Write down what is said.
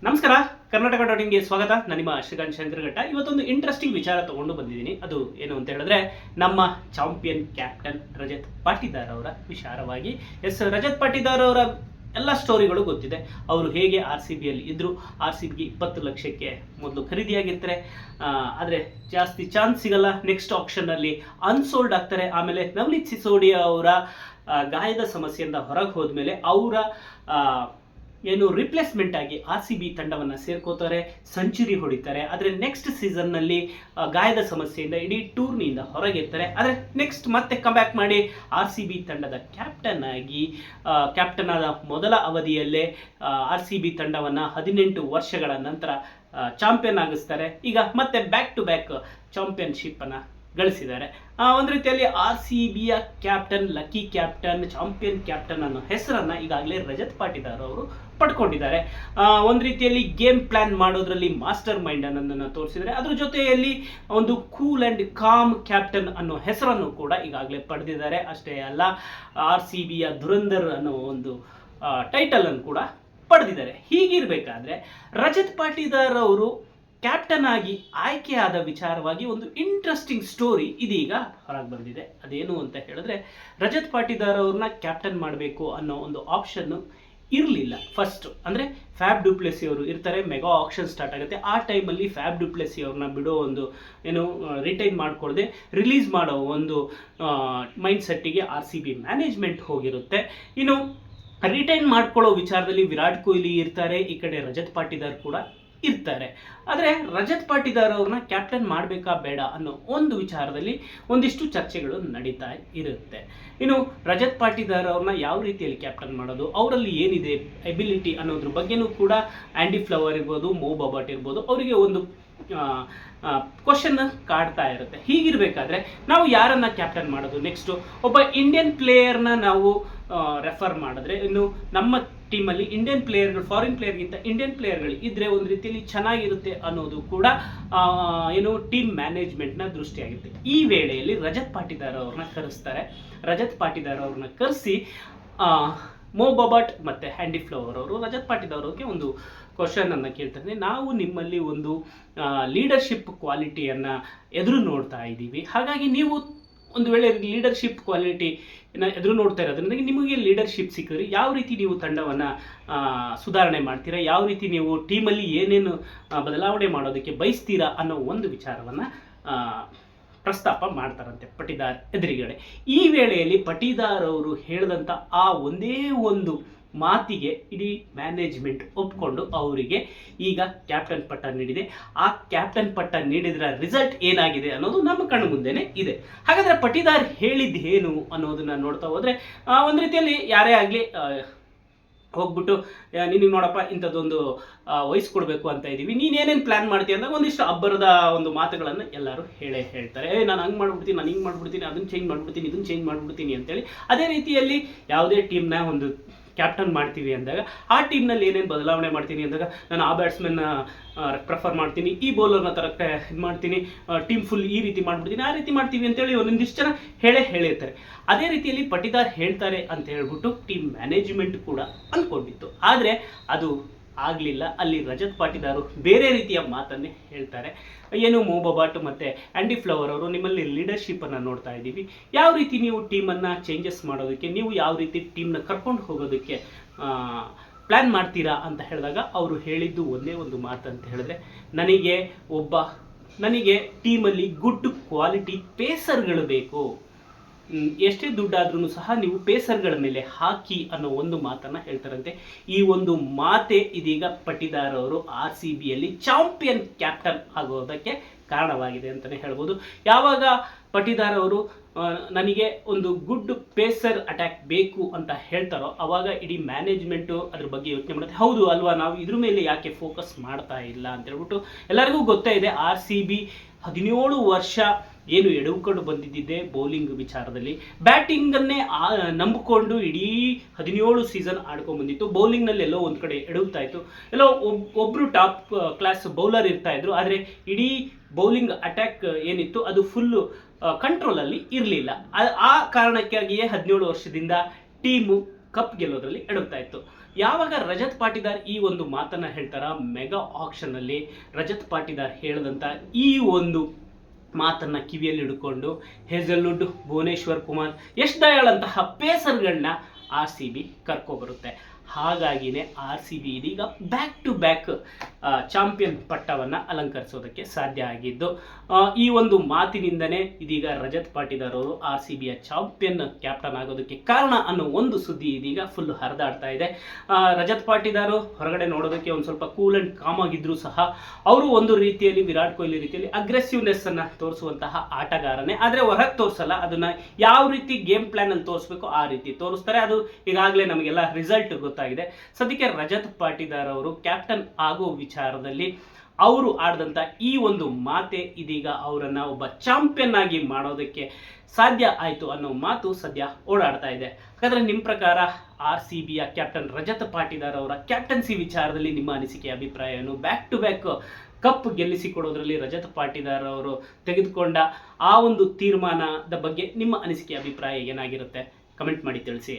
ನಮಸ್ಕಾರ, ಕರ್ನಾಟಕ ಡಾಟಿಂಗ್ಗೆ ಸ್ವಾಗತ. ನಾನು ನಿಮ್ಮ ಶ್ರೀಕಾಂತ್ ಶಂಕರಘಟ್ಟ. ಇವತ್ತೊಂದು ಇಂಟ್ರೆಸ್ಟಿಂಗ್ ವಿಚಾರ ತಗೊಂಡು ಬಂದಿದ್ದೀನಿ. ಅದು ಏನು ಅಂತ ಹೇಳಿದ್ರೆ, ನಮ್ಮ ಚಾಂಪಿಯನ್ ಕ್ಯಾಪ್ಟನ್ ರಜತ್ ಪಾಟಿದಾರ್ ಅವರ ವಿಚಾರವಾಗಿ. ರಜತ್ ಪಾಟಿದಾರ್ ಅವರ ಎಲ್ಲ ಸ್ಟೋರಿಗಳು ಗೊತ್ತಿದೆ. ಅವರು ಹೇಗೆ RCBಯಲ್ಲಿ ಇದ್ದರು, RCBಗೆ 20 ಲಕ್ಷಕ್ಕೆ ಮೊದಲು ಖರೀದಿಯಾಗಿರ್ತಾರೆ, ಆದರೆ ಜಾಸ್ತಿ ಚಾನ್ಸ್ ಸಿಗಲ್ಲ. ನೆಕ್ಸ್ಟ್ ಆಕ್ಷನ್ನಲ್ಲಿ ಅನ್ಸೋಲ್ಡ್ ಆಗ್ತಾರೆ. ಆಮೇಲೆ ನವನೀತ್ ಸಿಸೋಡಿಯಾ ಅವರ ಗಾಯದ ಸಮಸ್ಯೆಯಿಂದ ಹೊರಗೆ ಹೋದ್ಮೇಲೆ ಅವರ ಏನು ರಿಪ್ಲೇಸ್ಮೆಂಟ್ ಆಗಿ RCB ತಂಡವನ್ನು ಸೇರ್ಕೋತಾರೆ, ಸೆಂಚುರಿ ಹೊಡಿತಾರೆ. ಆದರೆ ನೆಕ್ಸ್ಟ್ ಸೀಸನ್ನಲ್ಲಿ ಗಾಯದ ಸಮಸ್ಯೆಯಿಂದ ಇಡೀ ಟೂರ್ನಿಯಿಂದ ಹೊರಗಿರ್ತಾರೆ. ಆದರೆ ನೆಕ್ಸ್ಟ್ ಮತ್ತೆ ಕಮ್ಬ್ಯಾಕ್ ಮಾಡಿ RCB ತಂಡದ ಕ್ಯಾಪ್ಟನ್ ಆದ ಮೊದಲ ಅವಧಿಯಲ್ಲೇ RCB ತಂಡವನ್ನು 18 ವರ್ಷಗಳ ನಂತರ ಚಾಂಪಿಯನ್ ಆಗಿಸ್ತಾರೆ. ಈಗ ಮತ್ತೆ ಬ್ಯಾಕ್ ಟು ಬ್ಯಾಕ್ ಚಾಂಪಿಯನ್ಶಿಪ್ಪನ್ನು ಗಳಿಸಿದ್ದಾರೆ. ಒಂದು ರೀತಿಯಲ್ಲಿ RCBಯ captain, lucky captain, champion captain ಅನ್ನೋ ಹೆಸರನ್ನು ಈಗಾಗಲೇ ರಜತ್ ಪಾಟಿದಾರ್ ಅವರು ಪಡ್ಕೊಂಡಿದ್ದಾರೆ. ಒಂದು ರೀತಿಯಲ್ಲಿ ಗೇಮ್ ಪ್ಲಾನ್ ಮಾಡೋದ್ರಲ್ಲಿ ಮಾಸ್ಟರ್ ಮೈಂಡ್ ಅನ್ನೋದನ್ನು ತೋರಿಸಿದರೆ, ಅದ್ರ ಜೊತೆಯಲ್ಲಿ ಒಂದು ಕೂಲ್ ಆ್ಯಂಡ್ ಕಾಮ್ ಕ್ಯಾಪ್ಟನ್ ಅನ್ನೋ ಹೆಸರನ್ನು ಕೂಡ ಈಗಾಗಲೇ ಪಡೆದಿದ್ದಾರೆ. ಅಷ್ಟೇ ಅಲ್ಲ, RCBಯ ಧುರಂಧರ್ ಅನ್ನೋ ಒಂದು ಟೈಟಲ್ ಅನ್ನು ಕೂಡ ಪಡೆದಿದ್ದಾರೆ. ಹೀಗಿರಬೇಕಾದ್ರೆ ರಜತ್ ಪಾಟಿದಾರ್ ಅವರು ಕ್ಯಾಪ್ಟನ್ ಆಗಿ ಆಯ್ಕೆಯಾದ ವಿಚಾರವಾಗಿ ಒಂದು ಇಂಟ್ರೆಸ್ಟಿಂಗ್ ಸ್ಟೋರಿ ಇದೀಗ ಹೊರಗೆ ಬಂದಿದೆ. ಅದೇನು ಅಂತ ಹೇಳಿದ್ರೆ, ರಜತ್ ಪಾಟಿದಾರ್ ಅವ್ರನ್ನ ಕ್ಯಾಪ್ಟನ್ ಮಾಡಬೇಕು ಅನ್ನೋ ಒಂದು ಆಪ್ಷನ್ನು ಇರಲಿಲ್ಲ. ಫಸ್ಟ್ ಅಂದರೆ ಫ್ಯಾಬ್ ಡುಪ್ಲೆಸಿ ಅವರು ಇರ್ತಾರೆ, ಮೆಗಾ ಆಕ್ಷನ್ ಸ್ಟಾರ್ಟ್ ಆಗುತ್ತೆ. ಆ ಟೈಮಲ್ಲಿ ಫ್ಯಾಬ್ ಡುಪ್ಲೆಸಿ ಅವ್ರನ್ನ ಬಿಡೋ ಒಂದು ರಿಟೈನ್ ಮಾಡ್ಕೊಳ್ಳದೆ ರಿಲೀಸ್ ಮಾಡೋ ಒಂದು ಮೈಂಡ್ ಸೆಟ್ಟಿಗೆ RCB ಮ್ಯಾನೇಜ್ಮೆಂಟ್ ಹೋಗಿರುತ್ತೆ. ಇನ್ನು ರಿಟೈನ್ ಮಾಡ್ಕೊಳ್ಳೋ ವಿಚಾರದಲ್ಲಿ ವಿರಾಟ್ ಕೊಹ್ಲಿ ಇರ್ತಾರೆ, ಈ ಕಡೆ ರಜತ್ ಪಾಟಿದಾರ್ ಕೂಡ ಇರ್ತಾರೆ. ಆದರೆ ರಜತ್ ಪಾಟಿದಾರ್ ಅವ್ರನ್ನ ಕ್ಯಾಪ್ಟನ್ ಮಾಡಬೇಕಾ ಬೇಡ ಅನ್ನೋ ಒಂದು ವಿಚಾರದಲ್ಲಿ ಒಂದಿಷ್ಟು ಚರ್ಚೆಗಳು ನಡೀತಾ ಇರುತ್ತೆ. ಇನ್ನು ರಜತ್ ಪಾಟಿದಾರ್ ಅವ್ರನ್ನ ಯಾವ ರೀತಿಯಲ್ಲಿ ಕ್ಯಾಪ್ಟನ್ ಮಾಡೋದು, ಅವರಲ್ಲಿ ಏನಿದೆ ಎಬಿಲಿಟಿ ಅನ್ನೋದ್ರ ಬಗ್ಗೆನೂ ಕೂಡ ಆ್ಯಂಡಿ ಫ್ಲವರ್ ಇರ್ಬೋದು, ಮೋ ಬಾಬಾಟ್ ಇರ್ಬೋದು, ಅವರಿಗೆ ಒಂದು ಕ್ವಶನ್ ಕಾಡ್ತಾ ಇರುತ್ತೆ. ಹೀಗಿರಬೇಕಾದ್ರೆ ನಾವು ಯಾರನ್ನ ಕ್ಯಾಪ್ಟನ್ ಮಾಡೋದು, ನೆಕ್ಸ್ಟು ಒಬ್ಬ ಇಂಡಿಯನ್ ಪ್ಲೇಯರ್ನ ನಾವು ರೆಫರ್ ಮಾಡಿದ್ರೆ, ಇನ್ನು ನಮ್ಮ ಟೀಮಲ್ಲಿ ಇಂಡಿಯನ್ ಪ್ಲೇಯರ್ಗಳು, ಫಾರಿನ್ ಪ್ಲೇಯರ್ಗಿಂತ ಇಂಡಿಯನ್ ಪ್ಲೇಯರ್ಗಳು ಇದ್ದರೆ ಒಂದು ರೀತಿಯಲ್ಲಿ ಚೆನ್ನಾಗಿರುತ್ತೆ ಅನ್ನೋದು ಕೂಡ ಟೀಮ್ ಮ್ಯಾನೇಜ್ಮೆಂಟ್ನ ದೃಷ್ಟಿಯಾಗಿರುತ್ತೆ. ಈ ವೇಳೆಯಲ್ಲಿ ರಜತ್ ಪಾಟಿದಾರ್ ಅವ್ರನ್ನ ಕರೆಸ್ತಾರೆ. ರಜತ್ ಪಾಟಿದಾರ್ ಅವ್ರನ್ನ ಕರೆಸಿ ಮೋ ಬಾಬಾಟ್ ಮತ್ತು ಆ್ಯಂಡಿ ಫ್ಲವರ್ ಅವರು ರಜತ್ ಪಾಟಿದಾರ್ ಅವ್ರಿಗೆ ಒಂದು ಕ್ವಶನನ್ನು ಕೇಳ್ತಾರೆ. ನಾವು ನಿಮ್ಮಲ್ಲಿ ಒಂದು ಲೀಡರ್ಶಿಪ್ ಕ್ವಾಲಿಟಿಯನ್ನು ಎದುರು ನೋಡ್ತಾ ಇದ್ದೀವಿ, ಹಾಗಾಗಿ ನೀವು ಒಂದು ವೇಳೆ ಲೀಡರ್ಶಿಪ್ ಕ್ವಾಲಿಟಿನ ಎದುರು ನೋಡ್ತಾ ಇರೋದ್ರಿಂದ ನಿಮಗೆ ಲೀಡರ್ಶಿಪ್ ಸಿಕ್ಕಿದ್ರೆ ಯಾವ ರೀತಿ ನೀವು ತಂಡವನ್ನು ಸುಧಾರಣೆ ಮಾಡ್ತೀರಾ, ಯಾವ ರೀತಿ ನೀವು ಟೀಮಲ್ಲಿ ಏನೇನು ಬದಲಾವಣೆ ಮಾಡೋದಕ್ಕೆ ಬಯಸ್ತೀರಾ ಅನ್ನೋ ಒಂದು ವಿಚಾರವನ್ನು ಪ್ರಸ್ತಾಪ ಮಾಡ್ತಾರಂತೆ ಪಾಟಿದಾರ್ ಎದುರುಗಡೆ. ಈ ವೇಳೆಯಲ್ಲಿ ಪಾಟಿದಾರ್ ಅವರು ಹೇಳಿದಂಥ ಆ ಒಂದೇ ಒಂದು ಮಾತಿಗೆ ಇಡೀ ಮ್ಯಾನೇಜ್ಮೆಂಟ್ ಒಪ್ಕೊಂಡು ಅವರಿಗೆ ಈಗ ಕ್ಯಾಪ್ಟನ್ ಪಟ್ಟ ನೀಡಿದೆ. ಆ ಕ್ಯಾಪ್ಟನ್ ಪಟ್ಟ ನೀಡಿದ್ರ ರಿಸಲ್ಟ್ ಏನಾಗಿದೆ ಅನ್ನೋದು ನಮ್ಮ ಕಣ್ಣು ಮುಂದೆನೇ ಇದೆ. ಹಾಗಾದರೆ ಪಾಟಿದಾರ್ ಹೇಳಿದ್ದೇನು ಅನ್ನೋದನ್ನ ನೋಡ್ತಾ ಹೋದರೆ, ಒಂದು ರೀತಿಯಲ್ಲಿ ಯಾರೇ ಆಗಲಿ ಹೋಗ್ಬಿಟ್ಟು ನಿನಗೆ ನೋಡಪ್ಪ ಇಂಥದ್ದೊಂದು ವಹಿಸ್ಕೊಡ್ಬೇಕು ಅಂತ ಇದ್ದೀವಿ, ನೀನೇನೇನು ಪ್ಲ್ಯಾನ್ ಮಾಡ್ತೀಯ ಅಂದಾಗ ಒಂದಿಷ್ಟು ಅಬ್ಬರದ ಒಂದು ಮಾತುಗಳನ್ನು ಎಲ್ಲರೂ ಹೇಳ್ತಾರೆ. ನಾನು ಹಂಗೆ ಮಾಡ್ಬಿಡ್ತೀನಿ, ನಾನು ಹಿಂಗೆ ಮಾಡ್ಬಿಡ್ತೀನಿ, ಅದನ್ನು ಚೇಂಜ್ ಮಾಡ್ಬಿಡ್ತೀನಿ, ಇದನ್ನು ಚೇಂಜ್ ಮಾಡ್ಬಿಡ್ತೀನಿ ಅಂತೇಳಿ. ಅದೇ ರೀತಿಯಲ್ಲಿ ಯಾವುದೇ ಟೀಮ್ನ ಒಂದು ಕ್ಯಾಪ್ಟನ್ ಮಾಡ್ತೀವಿ ಅಂದಾಗ ಆ ಟೀಮ್ನಲ್ಲಿ ಏನೇನು ಬದಲಾವಣೆ ಮಾಡ್ತೀನಿ ಅಂದಾಗ, ನಾನು ಆ ಬ್ಯಾಟ್ಸ್ಮನ್ನ ಪ್ರಿಫರ್ ಮಾಡ್ತೀನಿ, ಈ ಬೌಲರ್ನ ಥರಕ್ಕೆ ಇದು ಮಾಡ್ತೀನಿ, ಟೀಮ್ ಫುಲ್ ಈ ರೀತಿ ಮಾಡ್ಬಿಡ್ತೀನಿ, ಆ ರೀತಿ ಮಾಡ್ತೀವಿ ಅಂತೇಳಿ ಒಂದೊಂದಿಷ್ಟು ಜನ ಹೇಳಿರ್ತಾರೆ. ಅದೇ ರೀತಿಯಲ್ಲಿ ಪಾಟಿದಾರ್ ಹೇಳ್ತಾರೆ ಅಂತ ಹೇಳ್ಬಿಟ್ಟು ಟೀಮ್ ಮ್ಯಾನೇಜ್ಮೆಂಟ್ ಕೂಡ ಅಂದ್ಕೊಂಡಿತ್ತು. ಆದರೆ ಅದು ಆಗಲಿಲ್ಲ. ಅಲ್ಲಿ ರಜತ್ ಪಾಟಿದಾರ್ ಬೇರೆ ರೀತಿಯ ಮಾತನ್ನೇ ಹೇಳ್ತಾರೆ. ಏನು ಮೋ ಬಾಬಾಟ್ ಮತ್ತು ಆ್ಯಂಡಿ ಫ್ಲವರ್ ಅವರು ನಿಮ್ಮಲ್ಲಿ ಲೀಡರ್ಶಿಪ್ಪನ್ನು ನೋಡ್ತಾ ಇದ್ದೀವಿ, ಯಾವ ರೀತಿ ನೀವು ಟೀಮನ್ನು ಚೇಂಜಸ್ ಮಾಡೋದಕ್ಕೆ, ನೀವು ಯಾವ ರೀತಿ ಟೀಮ್ನ ಕರ್ಕೊಂಡು ಹೋಗೋದಕ್ಕೆ ಪ್ಲ್ಯಾನ್ ಮಾಡ್ತೀರಾ ಅಂತ ಹೇಳಿದಾಗ ಅವರು ಹೇಳಿದ್ದು ಒಂದೇ ಒಂದು ಮಾತು ಅಂತ ಹೇಳಿದ್ರೆ, ನನಗೆ ಟೀಮಲ್ಲಿ ಗುಡ್ ಕ್ವಾಲಿಟಿ ಪೇಸರ್ಗಳು ಬೇಕು, ಎಷ್ಟೇ ದುಡ್ಡಾದ್ರೂ ಸಹ ನೀವು ಪೇಸರ್ಗಳ ಮೇಲೆ ಹಾಕಿ ಅನ್ನೋ ಒಂದು ಮಾತನ್ನು ಹೇಳ್ತಾರಂತೆ. ಈ ಒಂದು ಮಾತೆ ಇದೀಗ ಪಾಟಿದಾರ್ ಅವರು RCBಯಲ್ಲಿ ಚಾಂಪಿಯನ್ ಕ್ಯಾಪ್ಟನ್ ಆಗೋದಕ್ಕೆ ಕಾರಣವಾಗಿದೆ ಅಂತಲೇ ಹೇಳ್ಬೋದು. ಯಾವಾಗ ಪಾಟಿದಾರ್ ಅವರು ನನಗೆ ಒಂದು ಗುಡ್ ಪೇಸರ್ ಅಟ್ಯಾಕ್ ಬೇಕು ಅಂತ ಹೇಳ್ತಾರೋ ಆವಾಗ ಇಡೀ ಮ್ಯಾನೇಜ್ಮೆಂಟು ಅದ್ರ ಬಗ್ಗೆ ಯೋಚನೆ ಮಾಡುತ್ತೆ. ಹೌದು ಅಲ್ವಾ, ನಾವು ಇದ್ರ ಮೇಲೆ ಯಾಕೆ ಫೋಕಸ್ ಮಾಡ್ತಾ ಇಲ್ಲ ಅಂತ ಹೇಳ್ಬಿಟ್ಟು. ಎಲ್ಲರಿಗೂ ಗೊತ್ತೇ ಇದೆ, RCB 17 ವರ್ಷ ಏನು ಎಡವುಕೊಂಡು ಬಂದಿದ್ದಿದೆ ಬೌಲಿಂಗ್ ವಿಚಾರದಲ್ಲಿ. ಬ್ಯಾಟಿಂಗನ್ನೇ ನಂಬಿಕೊಂಡು ಇಡೀ 17 ಸೀಸನ್ ಆಡ್ಕೊಂಡ್ಬಂದಿತ್ತು. ಬೌಲಿಂಗ್ನಲ್ಲಿ ಎಲ್ಲೋ ಒಂದು ಕಡೆ ಎಡವುತ್ತಾ ಇತ್ತು, ಎಲ್ಲೋ ಒಬ್ಬರು ಟಾಪ್ ಕ್ಲಾಸ್ ಬೌಲರ್ ಇರ್ತಾಯಿದ್ರು, ಆದರೆ ಇಡೀ ಬೌಲಿಂಗ್ ಅಟ್ಯಾಕ್ ಏನಿತ್ತು ಅದು ಫುಲ್ಲು ಕಂಟ್ರೋಲಲ್ಲಿ ಇರಲಿಲ್ಲ. ಆ ಕಾರಣಕ್ಕಾಗಿಯೇ 17 ವರ್ಷದಿಂದ ಟೀಮು ಕಪ್ ಗೆಲ್ಲೋದ್ರಲ್ಲಿ ಎಡುತ್ತಾ ಇತ್ತು. ಯಾವಾಗ ರಜತ್ ಪಾಟಿದಾರ್ ಈ ಒಂದು ಮಾತನ್ನ ಹೇಳ್ತಾರ, ಮೆಗಾ ಆಕ್ಷನ್ ಅಲ್ಲಿ ರಜತ್ ಪಾಟಿದಾರ್ ಹೇಳಿದಂತ ಈ ಒಂದು ಮಾತನ್ನ ಕಿವಿಯಲ್ಲಿ ಹಿಡ್ಕೊಂಡು ಹೇಜಲ್ವುಡ್, ಭುವನೇಶ್ವರ್ ಕುಮಾರ್, ಯಶ್ ದಯಾಳ್ ಅಂತಹ ಪೇಸರ್ಗಳನ್ನ RCB ಕರ್ಕೊಬರುತ್ತೆ. ಹಾಗಾಗಿನೇ RCB ಇದೀಗ ಬ್ಯಾಕ್ ಟು ಬ್ಯಾಕ್ ಚಾಂಪಿಯನ್ ಪಟ್ಟವನ್ನು ಅಲಂಕರಿಸೋದಕ್ಕೆ ಸಾಧ್ಯ ಆಗಿದ್ದು, ಈ ಒಂದು ಮಾತಿನಿಂದನೇ ಇದೀಗ ರಜತ್ ಪಾಟಿದಾರ್ ಅವರು RCBಯ ಚಾಂಪಿಯನ್ ಕ್ಯಾಪ್ಟನ್ ಆಗೋದಕ್ಕೆ ಕಾರಣ ಅನ್ನೋ ಒಂದು ಸುದ್ದಿ ಇದೀಗ ಫುಲ್ ಹರಿದಾಡ್ತಾ ಇದೆ. ರಜತ್ ಪಾಟಿದಾರ್ ಹೊರಗಡೆ ನೋಡೋದಕ್ಕೆ ಒಂದು ಸ್ವಲ್ಪ ಕೂಲ್ ಅಂಡ್ ಕಾಮ್ ಆಗಿದ್ರು ಸಹ ಅವರು ಒಂದು ರೀತಿಯಲ್ಲಿ ವಿರಾಟ್ ಕೊಹ್ಲಿ ರೀತಿಯಲ್ಲಿ ಅಗ್ರೆಸಿವ್ನೆಸ್ ಅನ್ನ ತೋರಿಸುವಂತಹ ಆಟಗಾರನೇ. ಆದರೆ ಹೊರಗೆ ತೋರಿಸಲ್ಲ, ಅದನ್ನ ಯಾವ ರೀತಿ ಗೇಮ್ ಪ್ಲಾನ್ ಅಲ್ಲಿ ತೋರಿಸ್ಬೇಕು ಆ ರೀತಿ ತೋರಿಸ್ತಾರೆ. ಅದು ಈಗಾಗಲೇ ನಮಗೆಲ್ಲ ರಿಸಲ್ಟ್ ಗೊತ್ತಾಗಿದೆ. ಸದ್ಯಕ್ಕೆ ರಜತ್ ಪಾಟಿದಾರ್ ಅವರು ಕ್ಯಾಪ್ಟನ್ ಆಗೋ ವಿಚಾರದಲ್ಲಿ ಅವರು ಆಡಿದಂಥ ಈ ಒಂದು ಮಾತೆ ಇದೀಗ ಅವರನ್ನ ಒಬ್ಬ ಚಾಂಪಿಯನ್ ಆಗಿ ಮಾಡೋದಕ್ಕೆ ಸಾಧ್ಯ ಆಯಿತು ಅನ್ನೋ ಮಾತು ಸದ್ಯ ಓಡಾಡ್ತಾ ಇದೆ. ಹಾಗಾದ್ರೆ ನಿಮ್ಮ ಪ್ರಕಾರ RCBಯ ಕ್ಯಾಪ್ಟನ್ ರಜತ್ ಪಾಟಿದಾರ್ ಅವರ ಕ್ಯಾಪ್ಟನ್ಸಿ ವಿಚಾರದಲ್ಲಿ ನಿಮ್ಮ ಅನಿಸಿಕೆ, ಅಭಿಪ್ರಾಯ ಏನು? ಬ್ಯಾಕ್ ಟು ಬ್ಯಾಕ್ ಕಪ್ ಗೆಲ್ಲಿಸಿಕೊಡೋದ್ರಲ್ಲಿ ರಜತ್ ಪಾಟಿದಾರ್ ಅವರು ತೆಗೆದುಕೊಂಡ ಆ ಒಂದು ತೀರ್ಮಾನದ ಬಗ್ಗೆ ನಿಮ್ಮ ಅನಿಸಿಕೆ, ಅಭಿಪ್ರಾಯ ಏನಾಗಿರುತ್ತೆ? ಕಮೆಂಟ್ ಮಾಡಿ ತಿಳಿಸಿ.